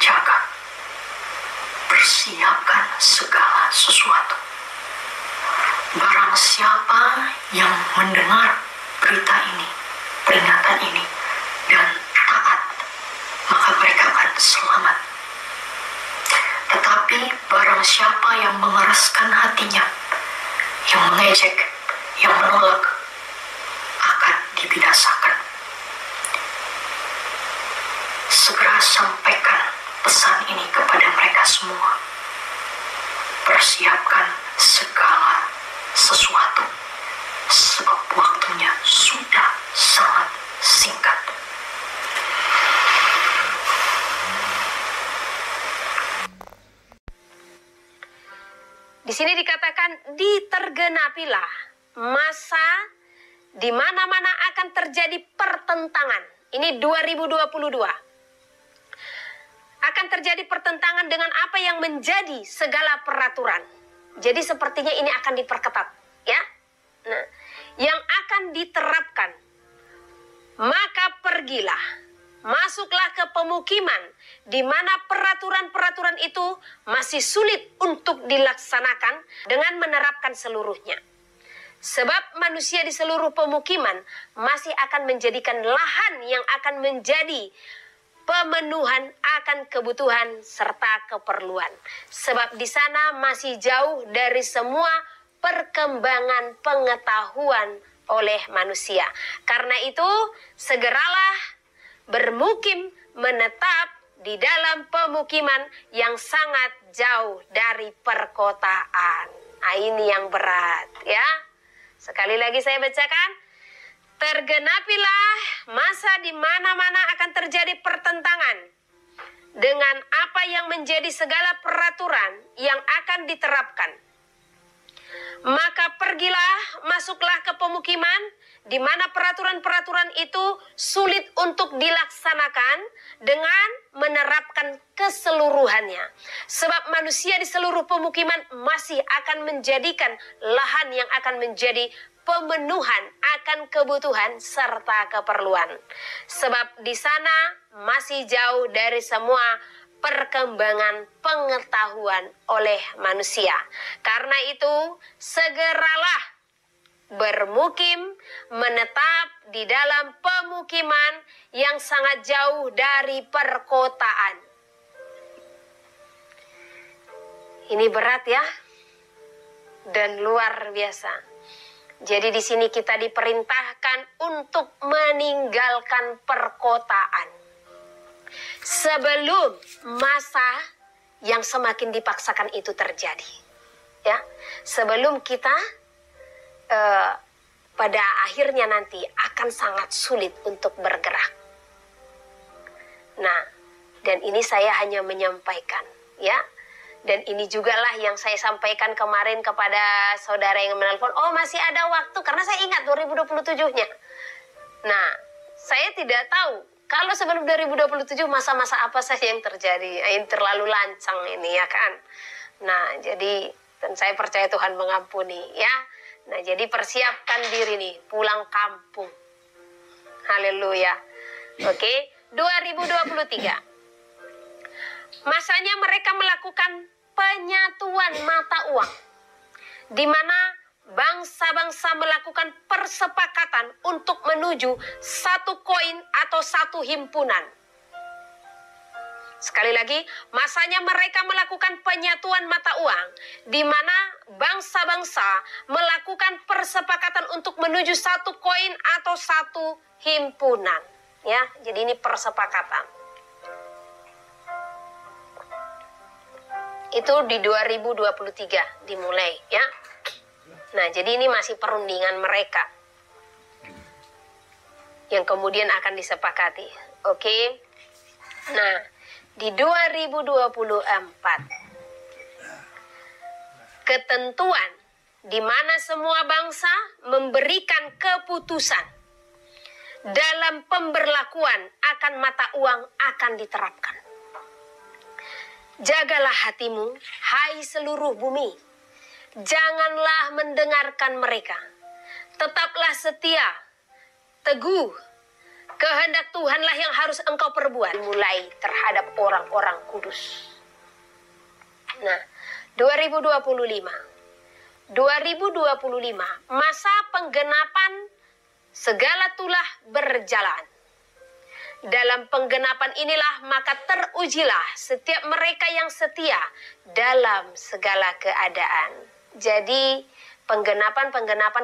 berjaga. Persiapkan segala sesuatu. Barang siapa yang mendengar berita ini, peringatan ini, dan taat, maka mereka akan selamat. Tetapi barang siapa yang mengeraskan hatinya, yang mengejek, yang menolak, akan dibinasakan. Segera sampaikan pesan ini kepada mereka semua. Persiapkan segala sesuatu, sebab waktunya sudah sangat singkat. Di sini dikatakan ditergenapilah masa di mana-mana akan terjadi pertentangan. Ini 2022. Akan terjadi pertentangan dengan apa yang menjadi segala peraturan. Jadi sepertinya ini akan diperketat, ya. Nah, yang akan diterapkan, maka pergilah, masuklah ke pemukiman di mana peraturan-peraturan itu masih sulit untuk dilaksanakan dengan menerapkan seluruhnya. Sebab manusia di seluruh pemukiman masih akan menjadikan lahan yang akan menjadi pemenuhan akan kebutuhan serta keperluan. Sebab di sana masih jauh dari semua perkembangan pengetahuan oleh manusia. Karena itu, segeralah bermukim menetap di dalam pemukiman yang sangat jauh dari perkotaan. Nah, ini yang berat, ya. Sekali lagi saya bacakan. Tergenapilah masa di mana-mana akan terjadi pertentangan dengan apa yang menjadi segala peraturan yang akan diterapkan. Maka pergilah, masuklah ke pemukiman di mana peraturan-peraturan itu sulit untuk dilaksanakan dengan menerapkan keseluruhannya. Sebab manusia di seluruh pemukiman masih akan menjadikan lahan yang akan menjadi pemenuhan akan kebutuhan serta keperluan. Sebab di sana masih jauh dari semua perkembangan pengetahuan oleh manusia. Karena itu, segeralah bermukim menetap di dalam pemukiman yang sangat jauh dari perkotaan. Ini berat, ya, dan luar biasa. Jadi di sini kita diperintahkan untuk meninggalkan perkotaan sebelum masa yang semakin dipaksakan itu terjadi, ya. Sebelum kita pada akhirnya nanti akan sangat sulit untuk bergerak. Nah, dan ini saya hanya menyampaikan, ya. Dan ini juga lah yang saya sampaikan kemarin kepada saudara yang menelpon. Oh, masih ada waktu, karena saya ingat 2027-nya. Nah, saya tidak tahu kalau sebelum 2027 masa-masa apa saja yang terjadi. Ini terlalu lancang ini, ya kan. Nah, jadi dan saya percaya Tuhan mengampuni, ya. Nah, jadi persiapkan diri nih, pulang kampung. Haleluya. Oke, 2023. Masanya mereka melakukan penyatuan mata uang, di mana bangsa-bangsa melakukan persepakatan untuk menuju satu koin atau satu himpunan. Sekali lagi, masanya mereka melakukan penyatuan mata uang, di mana bangsa-bangsa melakukan persepakatan untuk menuju satu koin atau satu himpunan. Ya, jadi ini persepakatan. Itu di 2023 dimulai, ya. Nah, jadi ini masih perundingan mereka yang kemudian akan disepakati. Oke. Nah, di 2024 ketentuan di mana semua bangsa memberikan keputusan dalam pemberlakuan akan mata uang akan diterapkan. Jagalah hatimu, hai seluruh bumi. Janganlah mendengarkan mereka. Tetaplah setia, teguh, Kehendak Tuhanlah yang harus engkau perbuat. Mulai terhadap orang-orang kudus. Nah, 2025, masa penggenapan segala tulah berjalan. Dalam penggenapan inilah maka terujilah setiap mereka yang setia dalam segala keadaan. Jadi penggenapan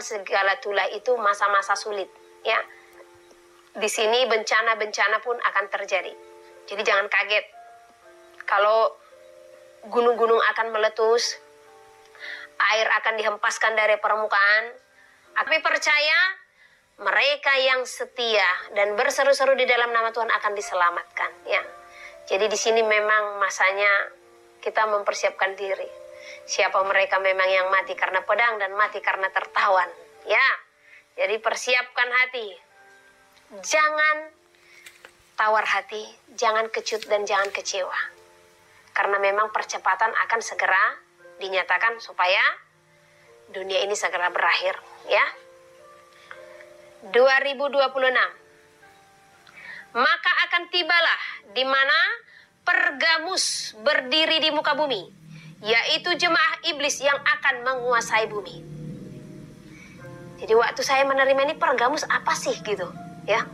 segala tulah itu masa-masa sulit, ya. Di sini bencana-bencana pun akan terjadi. Jadi jangan kaget kalau gunung-gunung akan meletus, air akan dihempaskan dari permukaan. Tapi percaya mereka yang setia dan berseru-seru di dalam nama Tuhan akan diselamatkan, ya. Jadi di sini memang masanya kita mempersiapkan diri. Siapa mereka memang yang mati karena pedang dan mati karena tertawan, ya. Jadi persiapkan hati. Jangan tawar hati, jangan kecut dan jangan kecewa. Karena memang percepatan akan segera dinyatakan supaya dunia ini segera berakhir, ya. 2026. Maka akan tibalah di mana Pergamus berdiri di muka bumi, yaitu jemaah iblis yang akan menguasai bumi. Jadi waktu saya menerima ini Pergamus apa sih gitu, ya.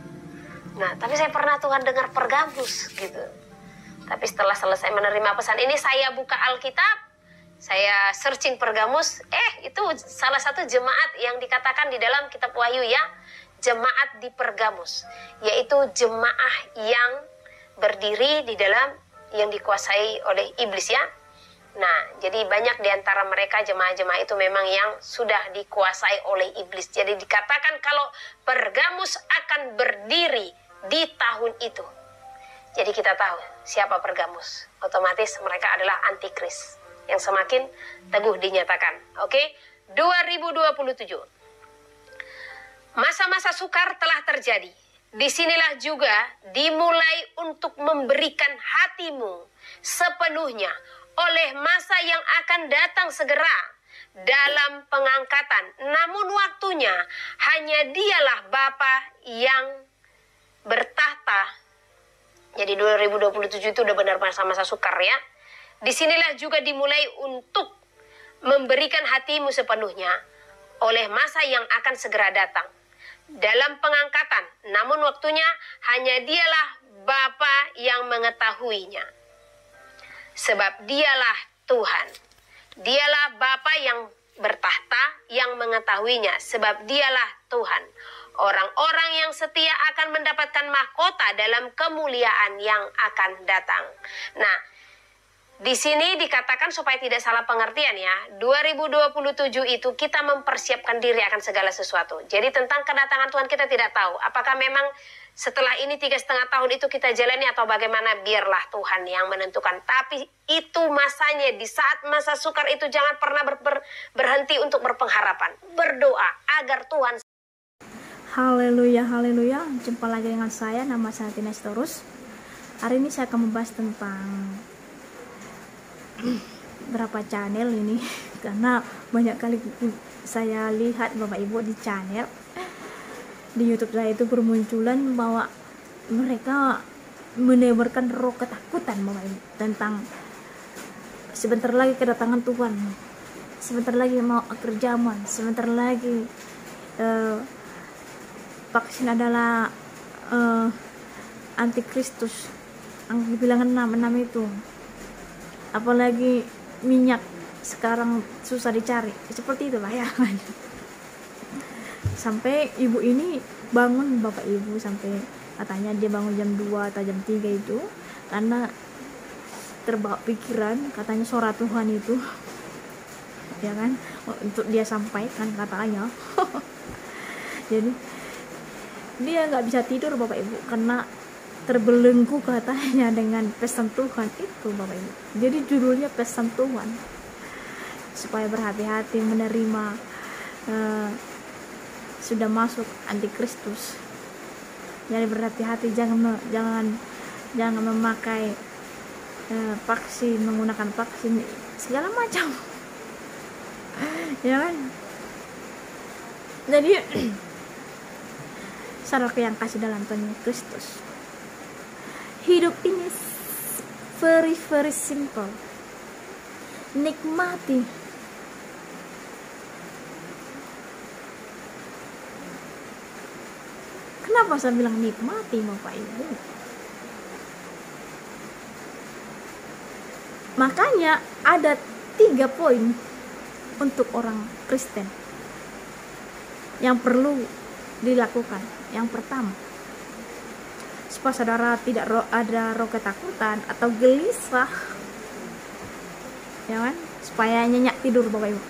Nah, tapi saya pernah Tuhan dengar Pergamus gitu. Tapi setelah selesai menerima pesan ini, saya buka Alkitab, saya searching Pergamus, itu salah satu jemaat yang dikatakan di dalam kitab Wahyu, ya. Jemaat di Pergamus, yaitu jemaah yang berdiri di dalam yang dikuasai oleh iblis, ya. Nah, jadi banyak di antara mereka jemaah-jemaah itu memang yang sudah dikuasai oleh iblis. Jadi dikatakan kalau Pergamus akan berdiri di tahun itu. Jadi kita tahu siapa Pergamus. Otomatis mereka adalah antikris yang semakin teguh dinyatakan. Oke, 2027. Masa-masa sukar telah terjadi. Disinilah juga dimulai untuk memberikan hatimu sepenuhnya oleh masa yang akan datang segera dalam pengangkatan. Namun waktunya hanya dialah Bapa yang bertahta. Jadi 2027 itu udah benar masa-masa sukar, ya. Disinilah juga dimulai untuk memberikan hatimu sepenuhnya oleh masa yang akan segera datang dalam pengangkatan. Namun waktunya hanya dialah Bapa yang mengetahuinya. Sebab dialah Tuhan. Dialah Bapa yang bertahta yang mengetahuinya. Sebab dialah Tuhan. Orang-orang yang setia akan mendapatkan mahkota dalam kemuliaan yang akan datang. Nah, di sini dikatakan supaya tidak salah pengertian, ya. 2027 itu kita mempersiapkan diri akan segala sesuatu. Jadi tentang kedatangan Tuhan kita tidak tahu. Apakah memang setelah ini 3,5 tahun itu kita jalani atau bagaimana, biarlah Tuhan yang menentukan. Tapi itu masanya, di saat masa sukar itu jangan pernah berhenti untuk berpengharapan. Berdoa agar Tuhan. Haleluya, haleluya. Jumpa lagi dengan saya, nama saya Tina Sitorus. Hari ini saya akan membahas tentang berapa channel ini karena banyak kali saya lihat Bapak Ibu di channel di YouTube saya itu bermunculan bahwa mereka menebarkan roh ketakutan Bapak Ibu tentang sebentar lagi kedatangan Tuhan, sebentar lagi mau akhir zaman, sebentar lagi vaksin adalah antikristus yang dibilang 6 itu. Apalagi minyak sekarang susah dicari, seperti itulah, ya. Sampai ibu ini bangun, Bapak Ibu, sampai katanya dia bangun jam 2 atau jam 3 itu karena terbawa pikiran, katanya suara Tuhan itu, ya kan, untuk dia sampaikan katanya. Jadi dia nggak bisa tidur Bapak Ibu karena terbelenggu katanya dengan pesan Tuhan itu Bapak Ibu. Jadi judulnya pesan Tuhan supaya berhati-hati menerima sudah masuk antikristus. Jadi berhati-hati, jangan memakai vaksin, menggunakan vaksin segala macam. Ya kan? Jadi saudara yang kasih dalam Tuhan Kristus, hidup ini very very simple. Nikmati. Kenapa saya bilang nikmati, Bapak Ibu? Makanya ada 3 poin untuk orang Kristen yang perlu dilakukan. Yang pertama, supaya saudara tidak ada roh ketakutan atau gelisah, ya kan? Supaya nyenyak tidur, Bapak Ibu.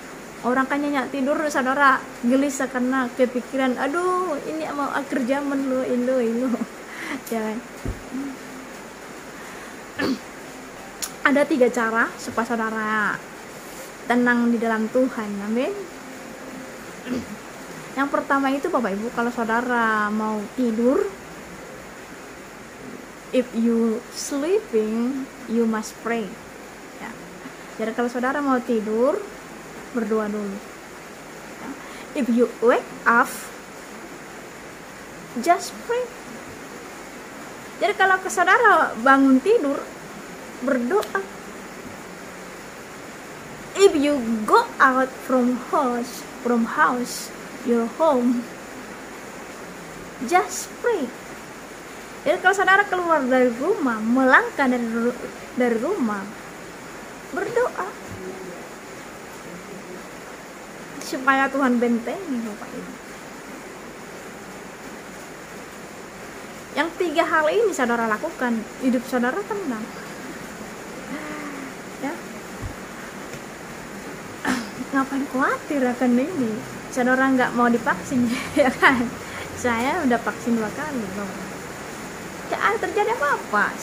Orang kan nyenyak tidur, saudara gelisah karena kepikiran, aduh ini mau akhir zaman lo, ya kan? Ada 3 cara supaya saudara tenang di dalam Tuhan, amin. Yang pertama itu, Bapak Ibu, kalau saudara mau tidur, if you sleeping, you must pray. Ya. Jadi kalau saudara mau tidur, berdoa dulu. Ya. If you wake up, just pray. Jadi kalau saudara bangun tidur, berdoa. If you go out from house, your home, just pray. Jadi kalau saudara keluar dari rumah, melangkah dari rumah, berdoa supaya Tuhan bentengi, Bapak Ibu. Yang 3 hal ini saudara lakukan, hidup saudara tenang. Ya. Ngapain khawatir akan ini? Saudara nggak mau divaksin, ya kan? Saya udah vaksin 2 kali, Bapak. Tidak ada terjadi apa-apa.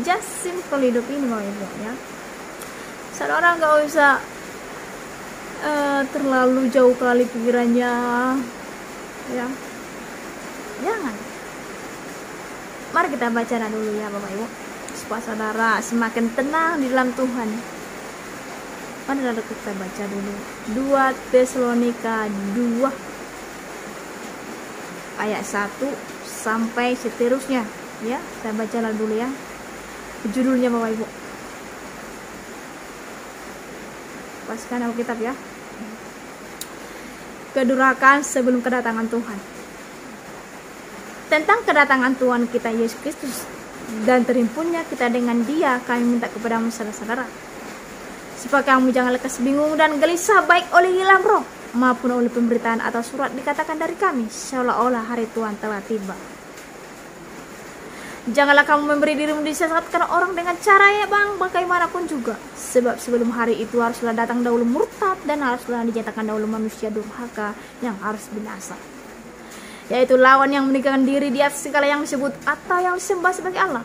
Just simple hidup ini, Bapak Ibu, ya. Saudara nggak usah terlalu jauh kali pikirannya, ya. Jangan. Mari kita baca dulu ya, Bapak Ibu, supaya saudara semakin tenang di dalam Tuhan. Mari kita baca dulu 2 Tesalonika 2 ayat 1 sampai seterusnya, ya. Saya baca dulu ya judulnya, Bapak Ibu. Paskan Alkitab ya. Kedurhakaan sebelum kedatangan Tuhan. Tentang kedatangan Tuhan kita Yesus Kristus dan terhimpunnya kita dengan Dia, kami minta kepadamu saudara-saudara, supaya kamu jangan lekas bingung dan gelisah, baik oleh hilang roh maupun oleh pemberitaan atau surat dikatakan dari kami, seolah-olah hari Tuhan telah tiba. Janganlah kamu memberi dirimu disesatkan orang dengan cara bagaimanapun juga, sebab sebelum hari itu haruslah datang dahulu murtad, dan haruslah dinyatakan dahulu manusia durhaka yang harus binasa, yaitu lawan yang meninggikan diri di atas segala yang disebut atau yang disembah sebagai Allah.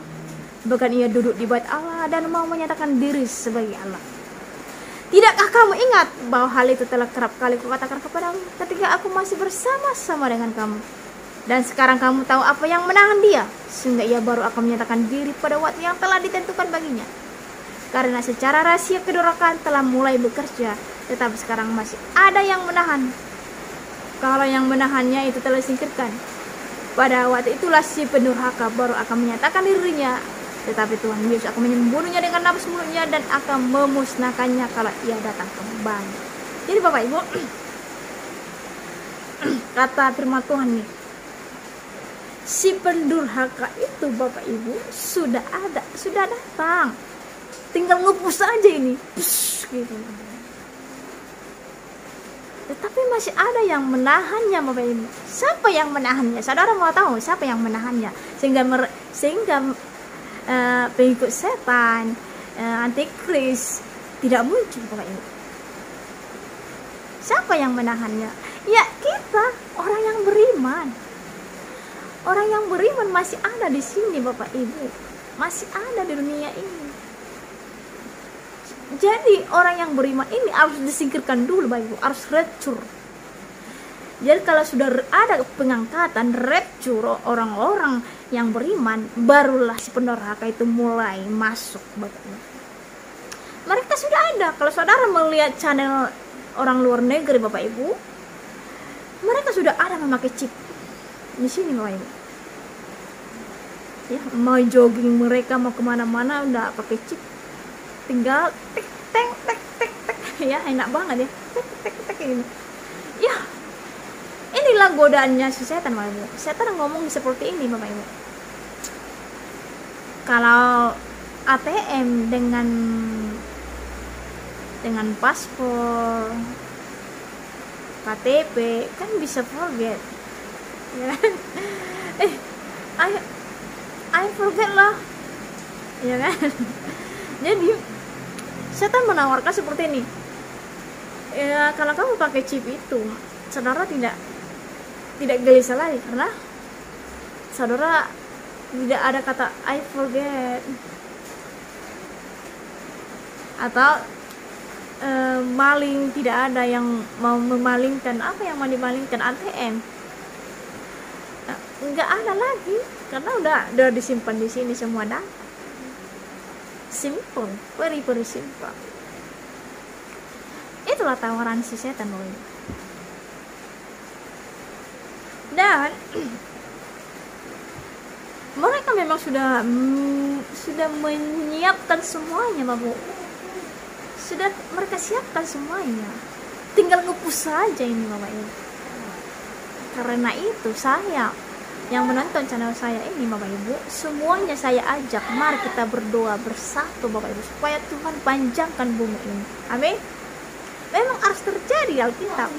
Bahkan ia duduk di bait Allah dan mau menyatakan diri sebagai Allah. Tidakkah kamu ingat bahwa hal itu telah kerap kali kukatakan kepadamu ketika aku masih bersama-sama dengan kamu? Dan sekarang kamu tahu apa yang menahan dia, sehingga ia baru akan menyatakan diri pada waktu yang telah ditentukan baginya. Karena secara rahasia kedurhakaan telah mulai bekerja, tetapi sekarang masih ada yang menahan. Kalau yang menahannya itu telah disingkirkan, pada waktu itulah si pendurhaka baru akan menyatakan dirinya. Tetapi Tuhan Yesus akan membunuhnya dengan nafas mulutnya dan akan memusnahkannya kalau ia datang kembali. Jadi Bapak Ibu, kata firman Tuhan nih, si pendurhaka itu Bapak Ibu sudah ada, sudah datang, tinggal ngepus aja ini, push, gitu. Tetapi masih ada yang menahannya, Bapak Ibu. Siapa yang menahannya? Saudara mau tahu siapa yang menahannya? Sehingga pengikut setan, antikris tidak muncul, Bapak Ibu. Siapa yang menahannya? Ya kita, orang yang beriman. Orang yang beriman masih ada di sini, Bapak Ibu. Masih ada di dunia ini. Jadi orang yang beriman ini harus disingkirkan dulu, Bapak Ibu, harus rapture. Jadi kalau sudah ada pengangkatan, rapture orang-orang yang beriman, barulah si pendurhaka itu mulai masuk, Bapak Ibu. Mereka sudah ada. Kalau saudara melihat channel orang luar negeri, Bapak Ibu, mereka sudah ada memakai chip. di sini Bapak Ibu. Ya, mau jogging mereka mau kemana-mana udah pakai chip, tinggal tek tek tek tek tek, ya enak banget ya, tek tek tek ini. Ya, inilah godaannya si setan Bapak Ibu. Setan ngomong seperti ini Bapak Ibu. Kalau ATM dengan paspor, KTP kan bisa forget, ya. I forget lah, ya kan. Jadi setan menawarkan seperti ini. Ya, kalau kamu pakai chip itu, saudara tidak gelisah lagi karena saudara tidak ada kata I forget atau maling, tidak ada yang mau memalingkan. Apa yang mau dimalingkan? ATM. Nah, nggak ada lagi karena udah disimpan di sini semua data. Simple, very very simple. Itulah tawaran si setan loh. Dan mereka memang sudah menyiapkan semuanya, Bapak. Sudah mereka siapkan semuanya. Tinggal ngepus saja ini, Bapak Ibu. Karena itu saya yang menonton channel saya ini, Bapak Ibu, semuanya saya ajak, mari kita berdoa bersatu Bapak Ibu supaya Tuhan panjangkan bumi ini. Amin. Memang harus terjadi Alkitab,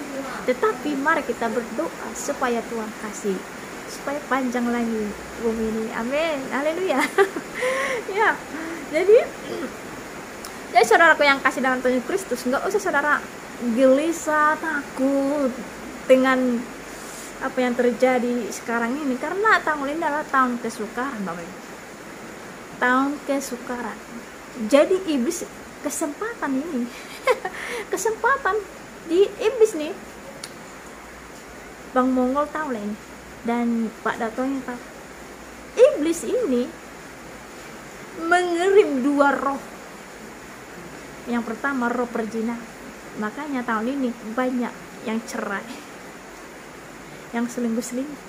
tetapi mari kita berdoa supaya Tuhan kasih, supaya panjang lagi bumi ini. Amin. Haleluya. Ya. Jadi saudaraku yang kasih dalam Tuhan Kristus, nggak usah saudara gelisah, takut dengan apa yang terjadi sekarang ini, karena tahun ini adalah tahun kesukaran Bapak Ibu. Tahun kesukaran. Jadi iblis kesempatan ini kesempatan di iblis nih. Bang Mongol tahu lah ini, dan Pak Dato yang tahu. Iblis ini mengirim dua roh. Yang pertama roh perzinahan. Makanya tahun ini banyak yang cerai, yang selingkuh-selingkuh.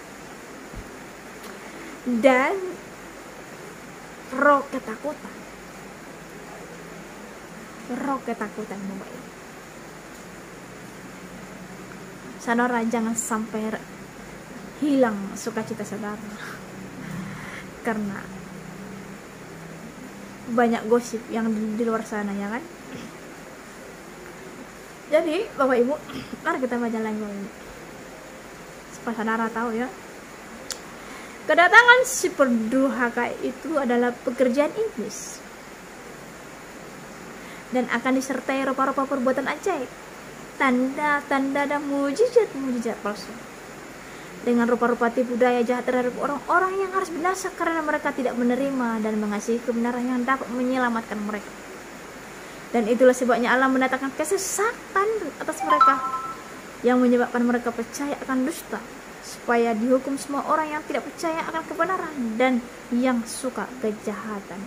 Dan roh ketakutan. Roh ketakutan Bapak Ibu. Saudara jangan sampai hilang sukacita saudara karena banyak gosip yang di luar sana, ya kan. Jadi Bapak Ibu, mari kita baca lagi Bapak Ibu, supaya saudara tahu ya, kedatangan si pendurhaka itu adalah pekerjaan iblis dan akan disertai rupa-rupa perbuatan ajaib, tanda-tanda dan mujizat palsu, dengan rupa-rupa tipu daya jahat terhadap orang-orang yang harus binasa karena mereka tidak menerima dan mengasihi kebenaran yang dapat menyelamatkan mereka. Dan itulah sebabnya Allah mendatangkan kesesatan atas mereka yang menyebabkan mereka percaya akan dusta, supaya dihukum semua orang yang tidak percaya akan kebenaran dan yang suka kejahatan.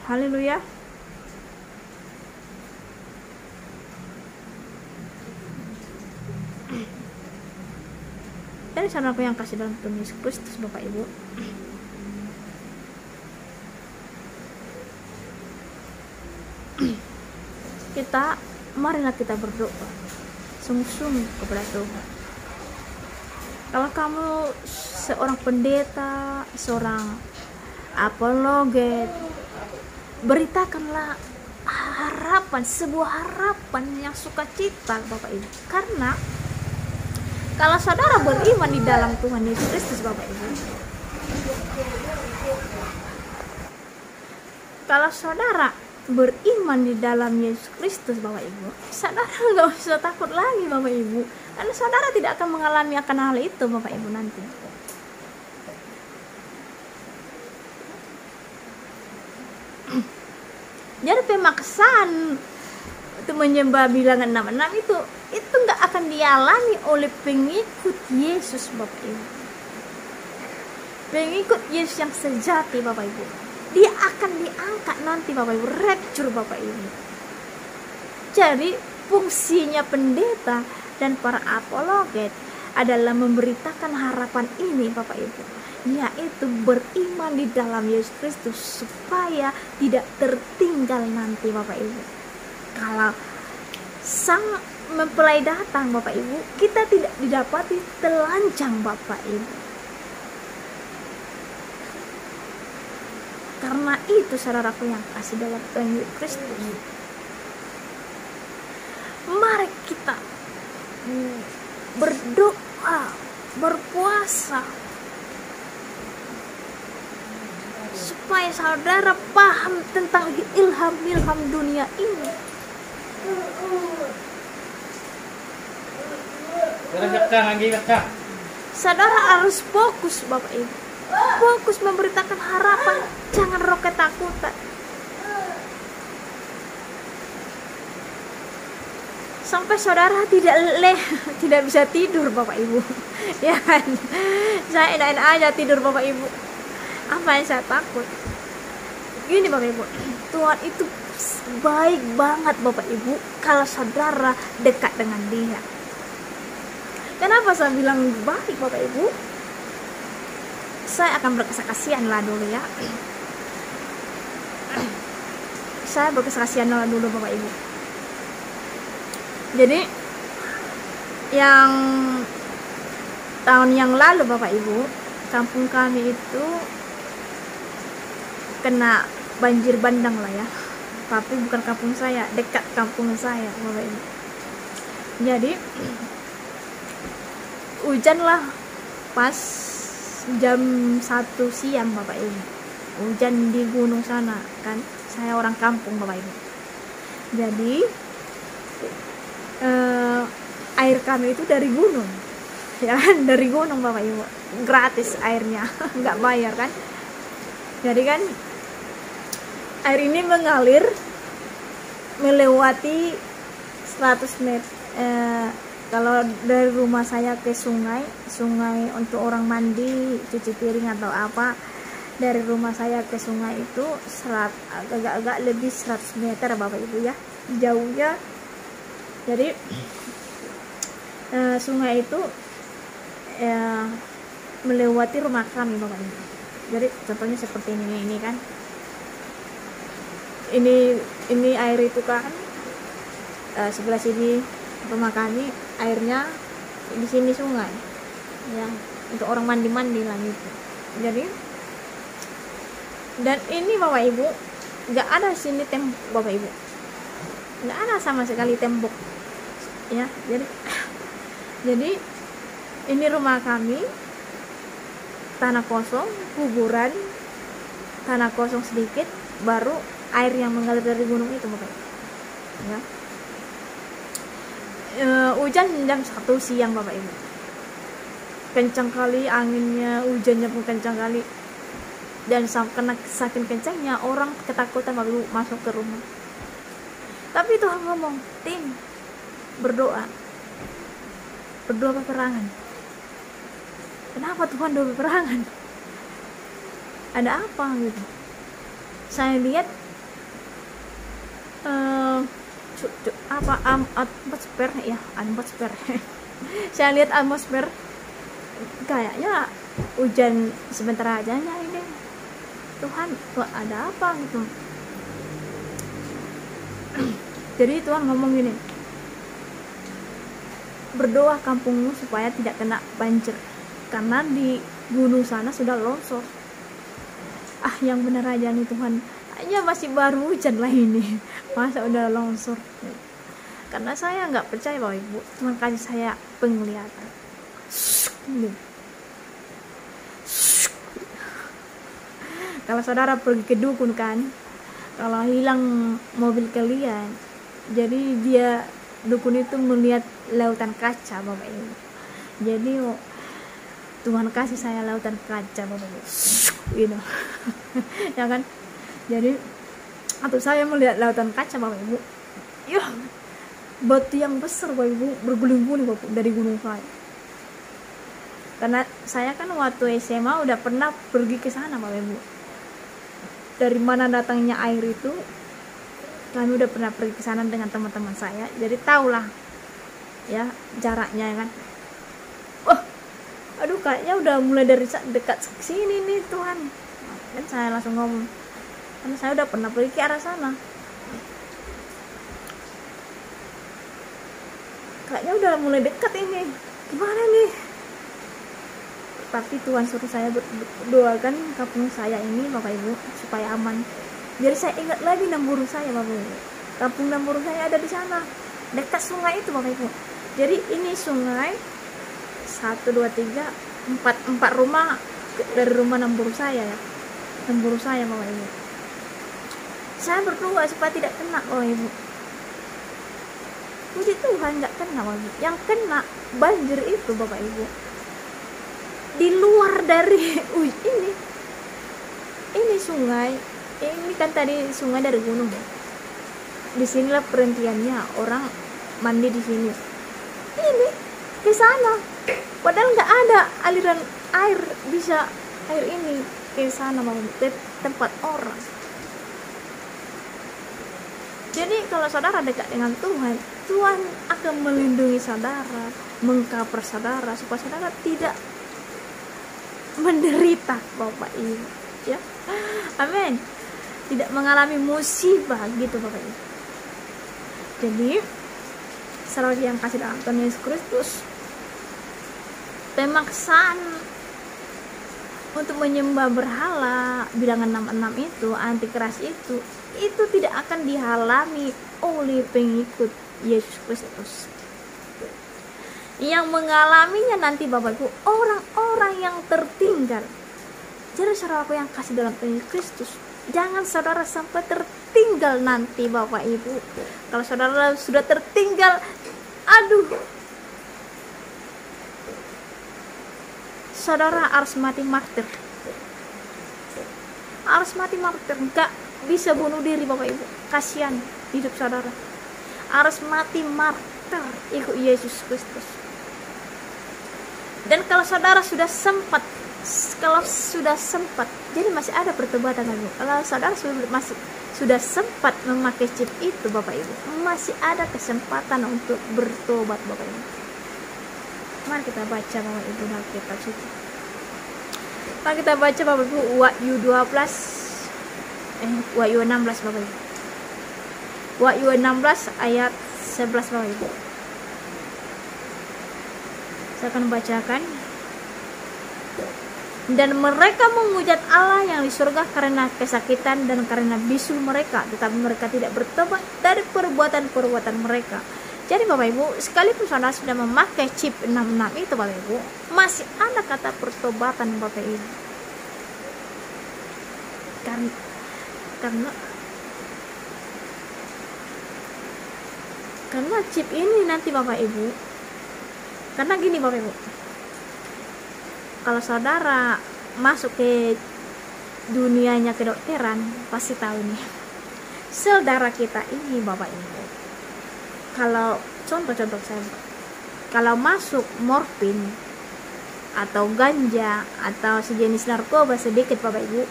Haleluya. Dan saudaraku yang kasih dalam Tuhan Yesus Kristus Bapak Ibu, marilah kita berdoa sungguh-sungguh kepada Tuhan. Kalau kamu seorang pendeta, seorang apologet, beritakanlah harapan, sebuah harapan yang sukacita Bapak Ibu. Karena kalau saudara beriman di dalam Tuhan Yesus Kristus Bapak Ibu, kalau saudara beriman di dalam Yesus Kristus Bapak Ibu, saudara nggak usah takut lagi Bapak Ibu, karena saudara tidak akan mengalami akan hal itu Bapak Ibu nanti. Jadi pemaksaan itu menyembah bilangan 66 itu nggak akan dialami oleh pengikut Yesus Bapak Ibu. Pengikut Yesus yang sejati Bapak Ibu, dia akan diangkat nanti Bapak Ibu, rapture Bapak Ibu. Jadi fungsinya pendeta dan para apologet adalah memberitakan harapan ini Bapak Ibu, yaitu beriman di dalam Yesus Kristus supaya tidak tertinggal nanti Bapak Ibu. Kalau sang mempelai datang Bapak Ibu, kita tidak didapati telanjang Bapak Ibu. Karena itu saudaraku yang kasih dalam Tuhan Yesus Kristus, mari kita berdoa, berpuasa supaya saudara paham tentang ilham-ilham dunia ini. Saudara harus fokus Bapak Ibu, fokus memberitakan harapan, jangan roh ketakutan. Sampai saudara tidak bisa tidur Bapak Ibu, ya kan? Saya enak aja tidur Bapak Ibu. Apa yang saya takut? Gini Bapak Ibu, Tuhan itu baik banget Bapak Ibu kalau saudara dekat dengan Dia. Kenapa saya bilang baik Bapak Ibu? Saya akan berkesaksian lah dulu ya. Saya berkesaksian lah dulu Bapak Ibu. Jadi yang tahun yang lalu Bapak Ibu, kampung kami itu kena banjir bandang lah ya. Tapi bukan kampung saya, dekat kampung saya Bapak Ibu. Jadi hujan lah pas jam 1 siang Bapak Ibu. Hujan di gunung sana kan. Saya orang kampung Bapak Ibu. Jadi air kami itu dari gunung. Ya kan, dari gunung Bapak Ibu. Gratis airnya, nggak bayar kan. Jadi kan air ini mengalir melewati 100 meter. Kalau dari rumah saya ke sungai untuk orang mandi, cuci piring atau apa, dari rumah saya ke sungai itu agak-agak lebih 100 meter Bapak Ibu ya, jauhnya. Jadi sungai itu melewati rumah kami Bapak Ibu. Jadi contohnya seperti ini kan, ini air itu kan sebelah sini rumah kami, airnya di sini sungai ya, untuk orang mandi lah gitu. Jadi dan ini Bapak Ibu nggak ada sini tembok Bapak Ibu, nggak ada sama sekali tembok ya. Jadi ini rumah kami, tanah kosong, kuburan, tanah kosong sedikit, baru air yang mengalir dari gunung itu Bapak Ibu ya. Hujan jam 1 siang Bapak Ibu, kencang kali anginnya, hujannya pun kencang kali, dan karena saking kencangnya orang ketakutan Bapak Ibu masuk ke rumah. Tapi Tuhan ngomong, tim berdoa peperangan. Kenapa Tuhan doa peperangan? Ada apa gitu? Saya lihat atmosfer ya, atmosfer. Saya lihat atmosfer kayaknya hujan sebentar aja ya ini. Tuhan, ada apa gitu? Jadi Tuhan ngomong gini, berdoa kampungmu supaya tidak kena banjir, karena di gunung sana sudah longsor. Yang benar aja nih Tuhan, hanya masih baru hujan lah ini, masa udah longsor. Karena saya nggak percaya Bapak Ibu, Tuhan kasih saya penglihatan. Kalau saudara pergi ke dukun kan, kalau hilang mobil kalian, jadi dia dukun itu melihat lautan kaca Bapak Ibu. Jadi Tuhan kasih saya lautan kaca Bapak Ibu, gitu. Ya kan? Jadi atau saya melihat lautan kaca Bapak Ibu, ya batu yang besar Bapak Ibu berguling-guling Bapak dari gunung saya. Karena saya kan waktu SMA udah pernah pergi ke sana Bapak Ibu. Dari mana datangnya air itu kami udah pernah pergi ke sana dengan teman-teman saya, jadi tahulah ya jaraknya ya kan. Wah, aduh kayaknya udah mulai dari dekat sini nih Tuhan. Dan saya langsung ngomong, karena saya udah pernah pergi ke arah sana, kayaknya udah mulai dekat ini, gimana nih? Tapi Tuhan suruh saya berdoakan kampung saya ini Bapak Ibu supaya aman. Jadi saya ingat lagi Namburu saya Bapak Ibu. Kampung Namburu saya ada di sana, dekat sungai itu Bapak Ibu. Jadi ini sungai 1, 2, 3, 4 rumah dari rumah Namburu saya ya. Namburu saya Bapak Ibu. Saya berdoa supaya tidak kena Bapak Ibu. Puji Tuhan nggak kena Bapak Ibu. Yang kena banjir itu Bapak Ibu di luar dari ini sungai. Ini kan tadi sungai dari gunung. Disinilah perhentiannya, orang mandi di sini. Ini ke sana. Padahal nggak ada aliran air, bisa air ini ke sana mau ke tempat orang. Jadi kalau saudara dekat dengan Tuhan, Tuhan akan melindungi saudara, mengcover saudara supaya saudara tidak menderita Bapak Ibu ya. Amin. Tidak mengalami musibah gitu Bapak Ibu. Jadi saudara yang kasih dalam Tuhan Yesus Kristus, pemaksaan untuk menyembah berhala bilangan 66 itu, antikras itu tidak akan dihalami oleh pengikut Yesus Kristus. Yang mengalaminya nanti Bapak Ibu orang-orang yang tertinggal. Jadi saudaraku yang kasih dalam Tuhan Yesus Kristus, jangan saudara sampai tertinggal nanti Bapak Ibu. Kalau saudara sudah tertinggal, aduh, saudara harus mati martir. Harus mati martir, enggak bisa bunuh diri Bapak Ibu. Kasihan hidup saudara. Harus mati martir ikut Yesus Kristus. Dan kalau saudara sudah sempat, jadi masih ada pertobatan Ibu. Kalau saudara sudah sempat memakai chip itu Bapak Ibu, masih ada kesempatan untuk bertobat Bapak Ibu. Mari kita baca Bapak Ibu dalam kitab suci. Mari kita baca Bapak Ibu Wahyu 16 Bapak Ibu. Wahyu 16 ayat 11 Bapak Ibu. Saya akan bacakan. Dan mereka menghujat Allah yang di surga karena kesakitan dan karena bisu mereka, tetapi mereka tidak bertobat dari perbuatan-perbuatan mereka. Jadi Bapak Ibu, sekalipun saudara sudah memakai chip 66 itu Bapak Ibu, masih ada kata pertobatan Bapak Ibu. Karena chip ini nanti Bapak Ibu, karena gini Bapak Ibu, kalau saudara masuk ke dunianya kedokteran pasti tahu nih, sel darah kita ini Bapak Ibu, kalau contoh saya, kalau masuk morfin atau ganja atau sejenis narkoba sedikit Bapak Ibu,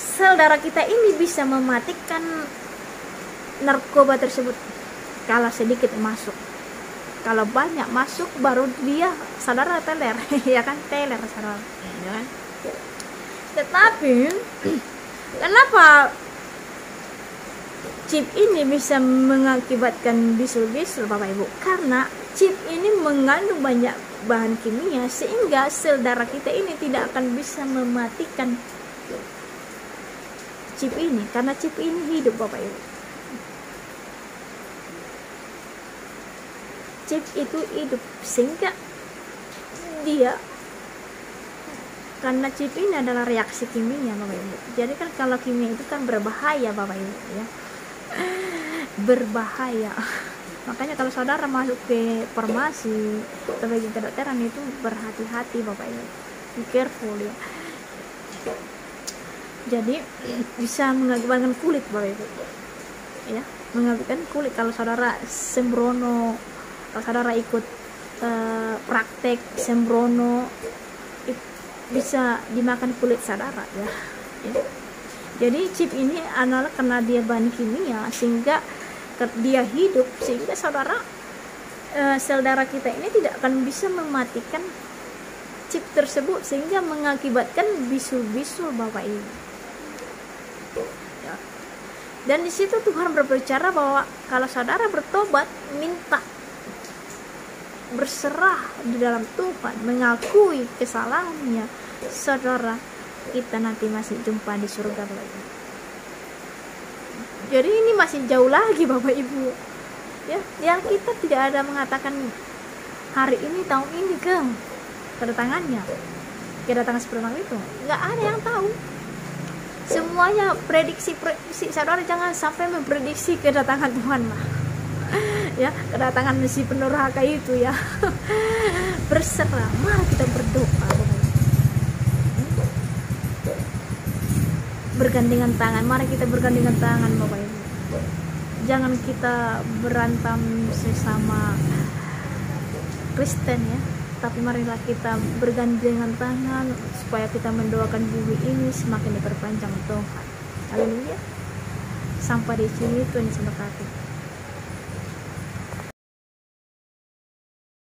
sel darah kita ini bisa mematikan narkoba tersebut kalau sedikit masuk. Kalau banyak masuk baru dia saudara teler ya kan, teler saudara ya kan? Tetapi kenapa chip ini bisa mengakibatkan bisul-bisul Bapak Ibu? Karena chip ini mengandung banyak bahan kimia sehingga sel darah kita ini tidak akan bisa mematikan chip ini, karena chip ini hidup Bapak Ibu. Chip itu hidup sehingga dia, karena chip ini adalah reaksi kimia Bapak Ibu. Jadi kan kalau kimia itu kan berbahaya Bapak Ibu ya, berbahaya. Makanya kalau saudara masuk ke farmasi atau bagian kedokteran itu berhati-hati Bapak Ibu, be careful ya. Jadi bisa mengakibatkan kulit Bapak Ibu ya, mengakibatkan kulit. Kalau saudara sembrono, kalau saudara ikut praktek sembrono, bisa dimakan kulit saudara ya. Jadi chip ini adalah karena dia bahan kimia sehingga dia hidup, sehingga saudara sel darah kita ini tidak akan bisa mematikan chip tersebut, sehingga mengakibatkan bisul-bisul Bapak Ibu. Ya. Dan di situ Tuhan berbicara bahwa kalau saudara bertobat, minta berserah di dalam Tuhan, mengakui kesalahannya, saudara, kita nanti masih jumpa di surga Bapak Ibu. Jadi ini masih jauh lagi Bapak Ibu. Ya, yang kita tidak ada mengatakan hari ini, tahun ini kedatangannya, kedatangan seperti itu. Nggak ada yang tahu. Semuanya prediksi. Saudara jangan sampai memprediksi kedatangan Tuhan lah. Ya, kedatangan si penurhaka itu ya. Berserah, mari kita berdoa Bapak Ibu. Bergandengan tangan, mari kita bergandengan tangan Bapak Ibu. Jangan kita berantem sesama Kristen ya, tapi marilah kita bergandengan tangan supaya kita mendoakan bumi ini semakin diperpanjang Tuhan. Haleluya. Sampai di sini Tuhan memberkati.